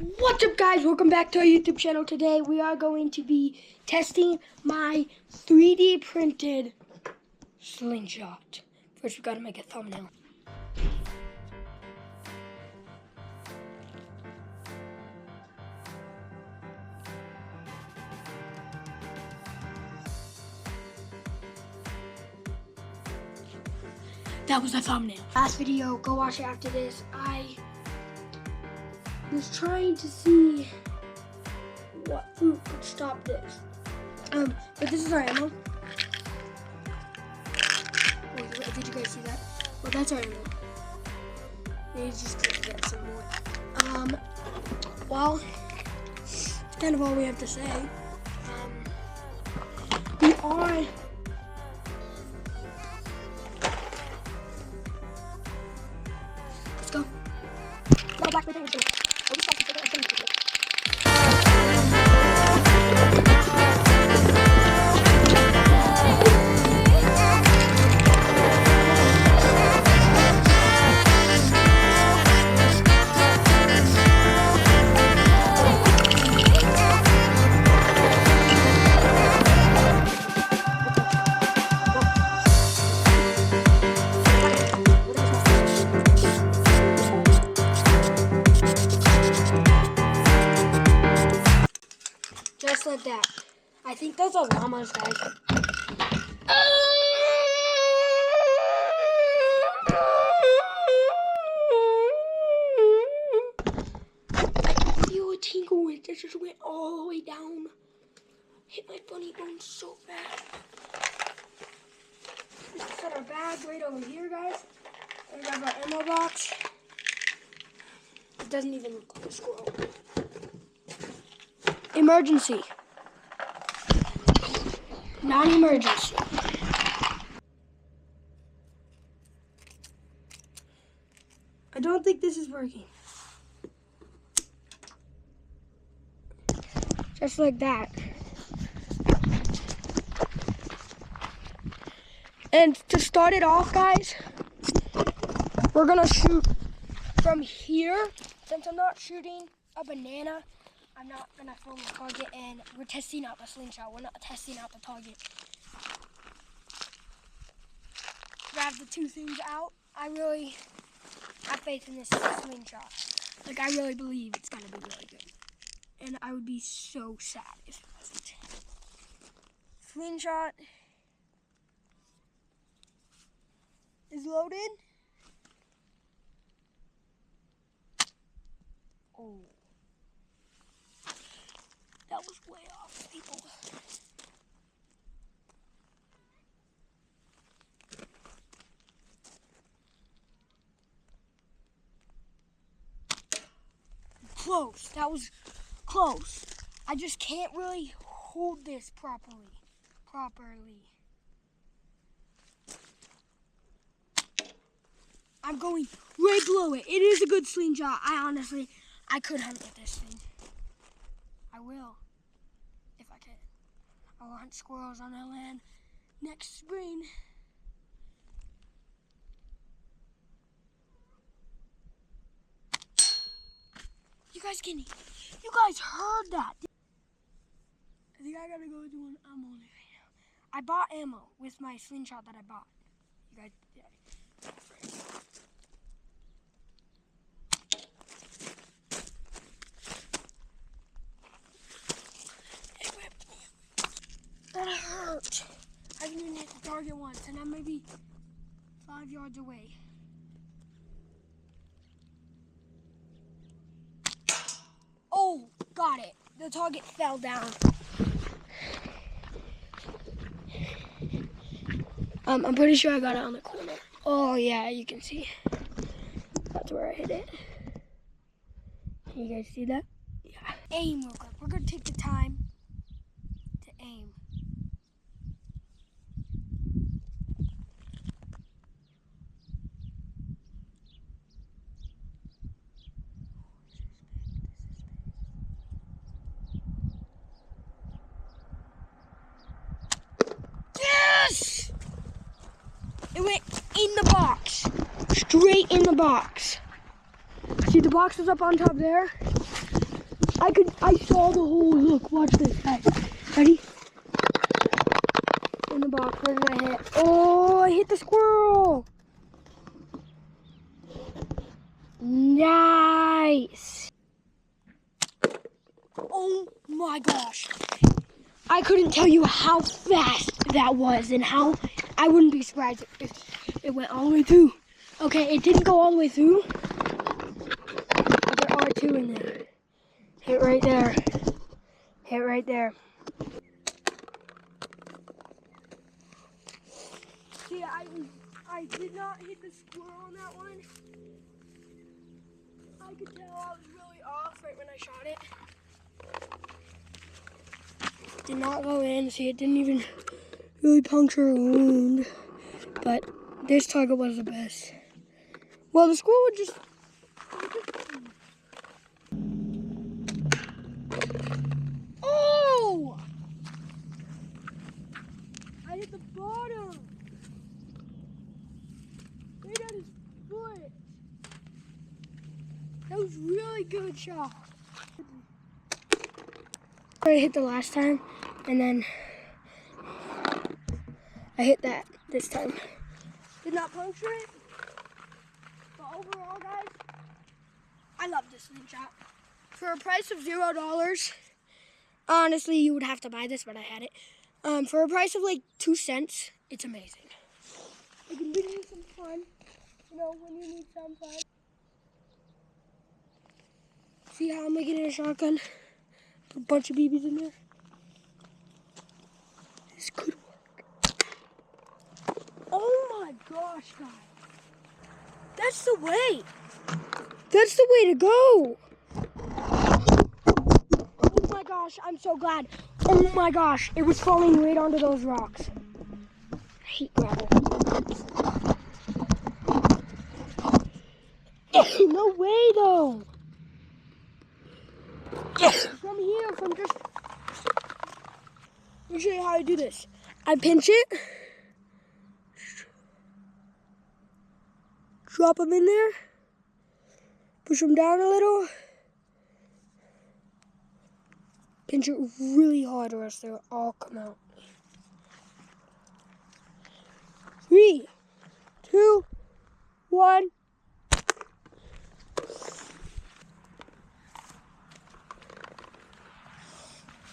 What's up, guys? Welcome back to our YouTube channel. Today we are going to be testing my 3D printed slingshot. First we gotta make a thumbnail. That was the thumbnail. Last video, go watch it after this. I was trying to see what fruit could stop this. But this is our ammo. Wait, did you guys see that? Well, that's our ammo. Maybe just to get some more. Well, it's kind of all we have to say. We are let's go. Go back with everything. Just like that. I think those are llamas, guys. I feel a tingle when it just went all the way down. Hit my funny bone so bad. Let's set our bag right over here, guys. And we got our ammo box. It doesn't even look like a squirrel. Emergency. Non-emergency. I don't think this is working. Just like that. And to start it off, guys, we're gonna shoot from here. Since I'm not shooting a banana, I'm not gonna film the target, and we're testing out the slingshot. We're not testing out the target. Grab the two things out. I really have faith in this slingshot. Like, I really believe it's gonna be really good. And I would be so sad if it wasn't. Slingshot is loaded. Oh. That was way off, people. Close. That was close. I just can't really hold this properly. I'm going right below it. It is a good slingshot. I could hunt with this thing. I will, if I can. I'll hunt squirrels on our land next spring. You guys heard that? I think I gotta go do an ammo on it right now. I bought ammo with my slingshot that I bought. You guys, yeah. That hurt. I didn't even hit the target once, and I'm maybe 5 yards away. Oh, got it. The target fell down. I'm pretty sure I got it on the corner. Oh yeah, you can see. That's where I hit it. Can you guys see that? Yeah. Aim real quick. We're gonna take the time to aim. Yes! It went in the box. Straight in the box. See, the box is up on top there. I saw the hole. Look, watch this, guys. Ready? In the box, where did I hit? Oh, I hit the squirrel. Nice. Oh my gosh. I couldn't tell you how fast that was and how I wouldn't be surprised if it went all the way through. Okay, it didn't go all the way through. But there are two in there. Hit right there. Hit right there. See, I did not hit the squirrel on that one. I could tell I was really off right when I shot it. Did not go in. See, it didn't even really puncture a wound. But this target was the best. Well, the squirrel would just... Oh! I hit the bottom. Right at his foot. That was really good shot. I hit the last time, and then I hit that this time. Did not puncture it, but overall, guys, I love this Slingshot. For a price of $0, honestly, you would have to buy this, but I had it. For a price of like 2 cents, it's amazing. It can give you some fun, you know, when you need some fun. See how I'm making it a shotgun? Put a bunch of BBs in there. This could work. Oh my gosh, guys. That's the way. That's the way to go. Oh my gosh, I'm so glad. Oh my gosh, it was falling right onto those rocks. I hate gravel. No way though. From here, from just... Let me show you how I do this. I pinch it. Drop them in there. Push them down a little. Pinch it really hard or else they'll all come out. 3, 2, 1.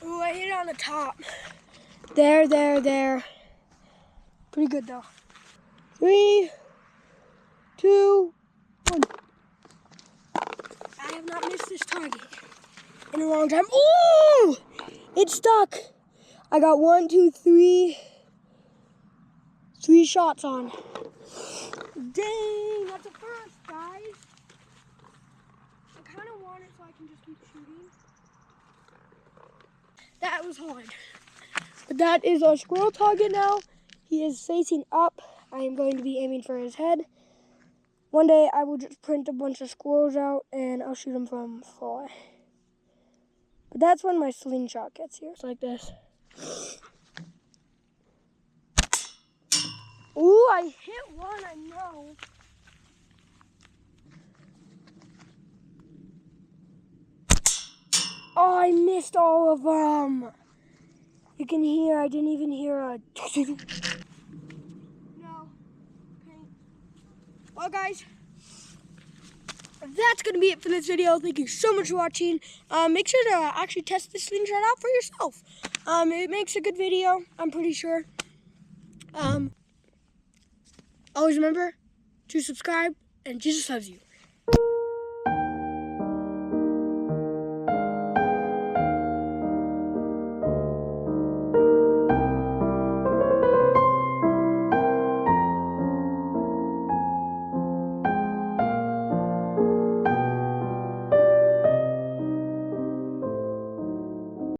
Ooh, I hit it on the top. There, there, there. Pretty good though. 3, 2, 1. I have not missed this target in a long time. Ooh! It stuck. I got 1, 2, 3 shots on. Dang, that's a first, guys. I kind of want it so I can just keep shooting. That was hard. But that is our squirrel target now. He is facing up. I am going to be aiming for his head. One day I will just print a bunch of squirrels out and I'll shoot them from far. But that's when my slingshot gets here. It's like this. Ooh, I hit one, I know. Oh, I missed all of them. You can hear, I didn't even hear a... No. Okay. Well, guys, that's going to be it for this video. Thank you so much for watching. Make sure to actually test this slingshot out for yourself. It makes a good video, I'm pretty sure. Always remember to subscribe, and Jesus loves you.